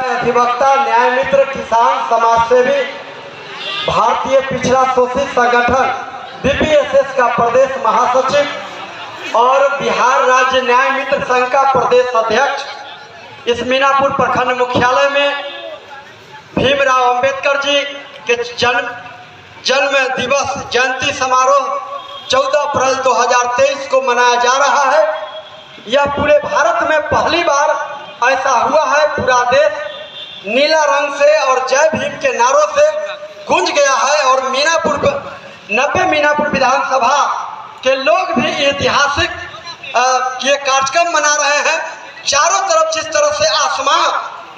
अधिवक्ता, न्याय मित्र, किसान, समाजसेवी, भारतीय पिछड़ा शोषित संगठन बीपीएसएस का प्रदेश महासचिव और बिहार राज्य न्याय मित्र संघ का प्रदेश अध्यक्ष इस मीनापुर प्रखंड मुख्यालय में भीमराव अंबेडकर जी के जन्म दिवस जयंती समारोह 14 अप्रैल 2023 को मनाया जा रहा है। यह पूरे भारत में पहली बार ऐसा हुआ है। पूरा देश नीला रंग से और जय भीम के नारों से गूंज गया है और 90 मीनापुर विधानसभा के लोग भी ऐतिहासिक ये कार्यक्रम मना रहे हैं। चारों तरफ जिस तरह से आसमान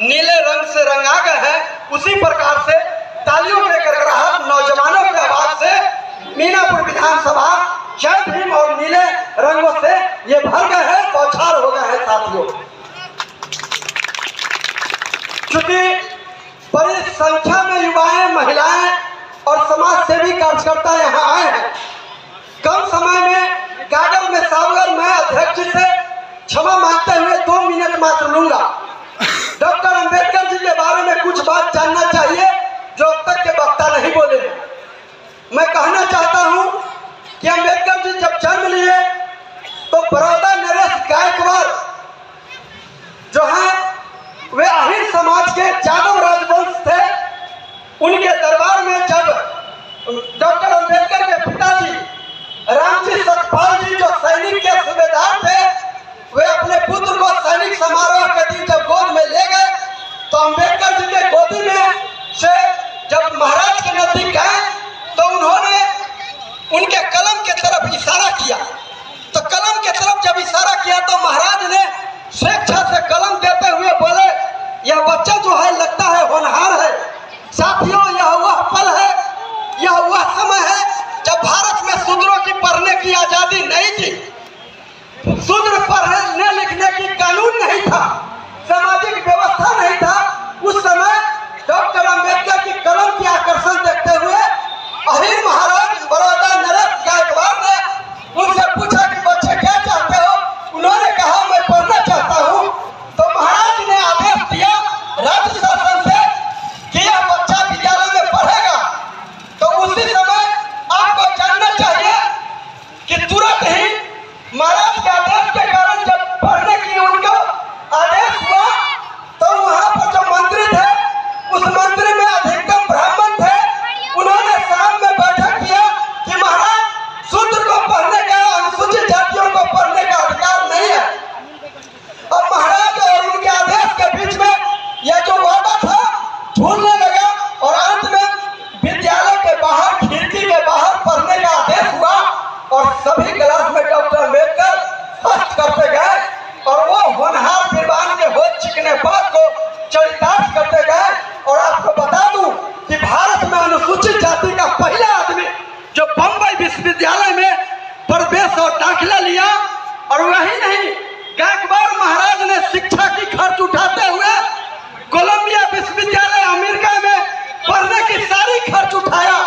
नीले रंग से रंगा गए हैं, उसी प्रकार से तालियों के गड़गड़ाहट, नौजवानों की आवाज से मीनापुर विधानसभा जय भीम और नीले रंगों से ये भर गए हैं, बौछार हो गए हैं। साथियों, चूंकि बड़ी संख्या में युवाएं, महिलाएं और समाज सेवी कार्यकर्ता यहाँ आए हैं, कम समय में गागर में सागर मैं अध्यक्ष जी से क्षमा मांगते हुए 2 मिनट मात्र लूंगा। डॉक्टर अंबेडकर जी के बारे में कुछ बात जानना चाहिए जो अब तक के वक्ता नहीं बोले। मैं कहना चाहता हूं कि अंबेडकर जी जब जन्म लिए तो बड़ौदा नरेश गायकवाड़ जो है वे आहिर समाज के यादव राजवंश थे। उनके दरबार में जब डॉक्टर अंबेडकर के पिताजी रामजी सतपाल जी जो सैनिक के सूबेदार थे, वे अपने पुत्र को सैनिक समारोह के दिन जब गोद में ले गए तो अंबेडकर जी के गोदी में से जब महाराज के नजदीक गए तो उन्होंने उनके कलम के तरफ इशारा किया। तो कलम के तरफ जब इशारा किया तो महाराज ने स्वेच्छा से कलम देते हुए बोले, यह बच्चा जो है लगता है होनहार है। साथियों, यह वह पल है, यह वह समय है जब भारत में शूद्रों की पढ़ने की आजादी नहीं थी। शूद्र पढ़ने लिखने की कानून नहीं था, सामाजिक व्यवस्था नहीं था। उस समय डॉक्टर अंबेडकर की कलम की आकर्षण देखते हुए अहिर महाराज बड़ौदा नरेश गायकवाड़ ने उनसे पूछा कि बच्चे क्या चाहते हो। उन्होंने कहा मैं पढ़ना चाहता हूँ। तो महाराज ने आदेश दिया राज्य शासन से कि यह बच्चा विद्यालय में पढ़ेगा। तो उसी समय आपको जानना चाहिए कि तुरंत ही महाराज के आदेश के कारण जब पढ़ने की उनका आदेश हुआ तो वहां पर जो मंत्री थे उस मंत्री में अधिकतम ब्राह्मण थे। उन्होंने शाम में बैठक किया कि महाराज शूद्र को पढ़ने का, अनुसूचित जातियों को पढ़ने का अधिकार नहीं है। अब महाराज और उनके आदेश के बीच में यह जो वादा था झूलने लगा और अंत में विद्यालय के बाहर, खिड़की के बाहर पढ़ने का आदेश हुआ और सभी क्लास में डॉक्टर अंबेडकर फर्स्ट करते गए और वो होनहार विद्वान के होश चिकने बात को चरितार्थ करते गए। और आपको बता दूं कि भारत में अनुसूचित जाति का पहला आदमी जो बंबई विश्वविद्यालय में प्रवेश और दाखिला लिया, और वही नहीं, गायकवाड़ महाराज ने शिक्षा की खर्च उठाते हुए कोलंबिया विश्वविद्यालय अमेरिका में पढ़ने की सारी खर्च उठाया।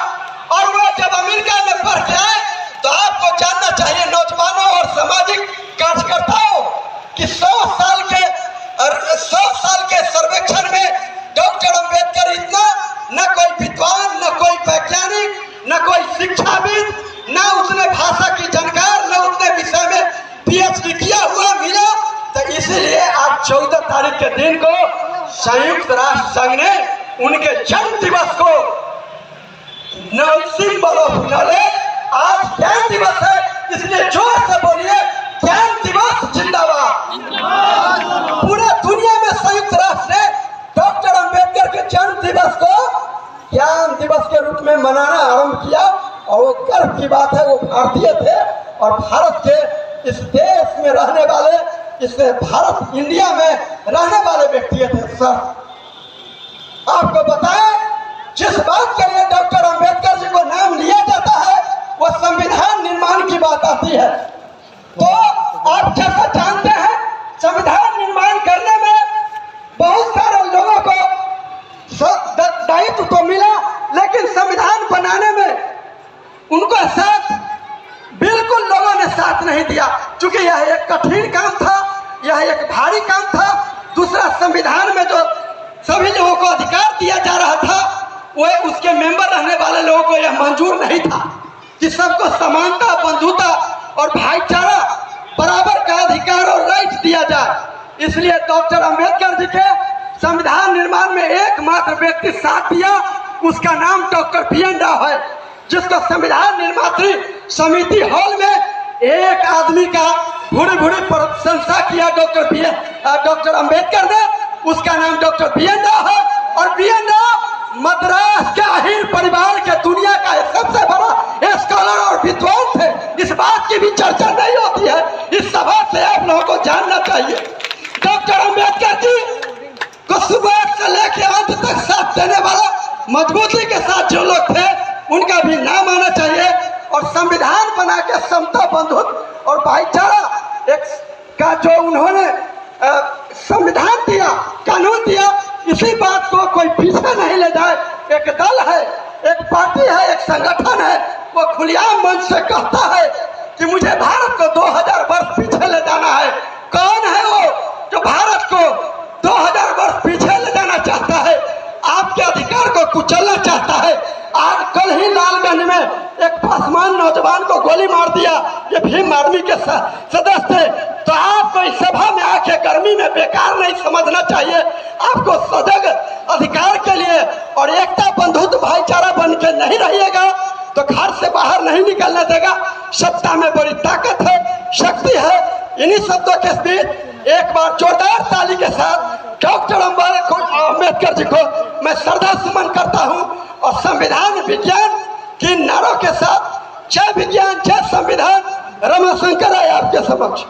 और वो जब अमेरिका में पढ़ के आए तो आपको जानना चाहिए नौजवानों और सामाजिक कार्यकर्ताओं कि 100 साल के सर्वेक्षण में डॉक्टर अंबेडकर इतना न कोई विद्वान, न कोई वैज्ञानिक, न कोई शिक्षाविद, न उसने भाषा की जानकार, न उसने विषय में पीएचडी किया हुआ मिला। तो इसीलिए आज 14 तारीख के दिन को संयुक्त राष्ट्र संघ ने उनके जन्म दिवस को सिंबल ऑफ नॉलेज, आज ज्ञान दिवस है, इसलिए जोर से बोलिए ज्ञान दिवस जिंदाबाद। पूरे दुनिया में संयुक्त राष्ट्र ने डॉक्टर अंबेडकर के जन्म दिवस को ज्ञान दिवस के रूप में मनाना आरंभ किया। और वो गर्व की बात है, वो भारतीय थे और भारत के इस देश में रहने वाले, इस भारत इंडिया में रहने वाले व्यक्ति थे। सर, आपको बताएं, जिस बात के लिए डॉक्टर अंबेडकर जी को नाम लिया जाता है वो संविधान निर्माण की बात आती है। तो आप जैसा जानते हैं, संविधान निर्माण करने में बहुत सारे लोगों को दायित्व तो मिला, लेकिन संविधान बनाने में उनको साथ बिल्कुल लोगों ने साथ नहीं दिया, क्योंकि यह एक कठिन काम था, यह एक भारी काम था। दूसरा, संविधान में जो वो उसके मेंबर रहने वाले लोगों को यह मंजूर नहीं था कि सबको समानता, बंधुता और भाईचारा, बराबर का अधिकार और राइट दिया जाए। इसलिए डॉक्टर अंबेडकर जी के संविधान निर्माण में एकमात्र व्यक्ति साथ दिया, उसका नाम डॉक्टर बी.एन. राव है, जिसको संविधान निर्मात्री समिति हॉल में एक आदमी का भूरी प्रशंसा किया डॉक्टर अंबेडकर ने। उसका नाम डॉक्टर बी.एन. राव है और बी.एन. राव मद्रास के अहीर परिवार के दुनिया का सबसे बड़ा स्कॉलर और विद्वान थे। इस बात की भी चर्चा नहीं होती है, इस सभा से आप लोगों को जानना चाहिए। डॉक्टर अंबेडकर जी को शुरुआत से लेकर अंत तक साथ देने वाला, मजबूती के साथ जो लोग थे उनका भी नाम आना चाहिए। और संविधान बना के समता, बंधुत्व और भाईचारा एक का जो उन्होंने संविधान दिया, कानून दिया, इसी बात को कोई पीछे नहीं ले जाए। एक दल है, एक पार्टी है, एक संगठन है, वो खुलेआम मंच से कहता है कि मुझे भारत को 2000 वर्ष पीछे ले जाना है। कौन है वो जो भारत को 2000 वर्ष पीछे ले जाना चाहता है, आपके अधिकार को कुचलना चाहता है? आज कल ही लालगंज में एक पासवान नौजवान को गोली मार दिया, ये भीम आर्मी के सदस्य थे। तो आपको इस सभा में आके गर्मी में बेकार नहीं समझना चाहिए। आपको सजग अधिकार के लिए और एकता, बंधुत्व, भाईचारा बन के नहीं रहिएगा तो घर से बाहर नहीं निकलने देगा। सत्ता में बड़ी ताकत है, शक्ति है। इन्हीं शब्दों के बीच एक बार जोरदार ताली के साथ डॉक्टर अंबेडकर जी को मैं श्रद्धा सुमन करता हूं और संविधान विज्ञान की नारों के साथ जय विज्ञान, जय संविधान, रमाशंकर है आपके समक्ष।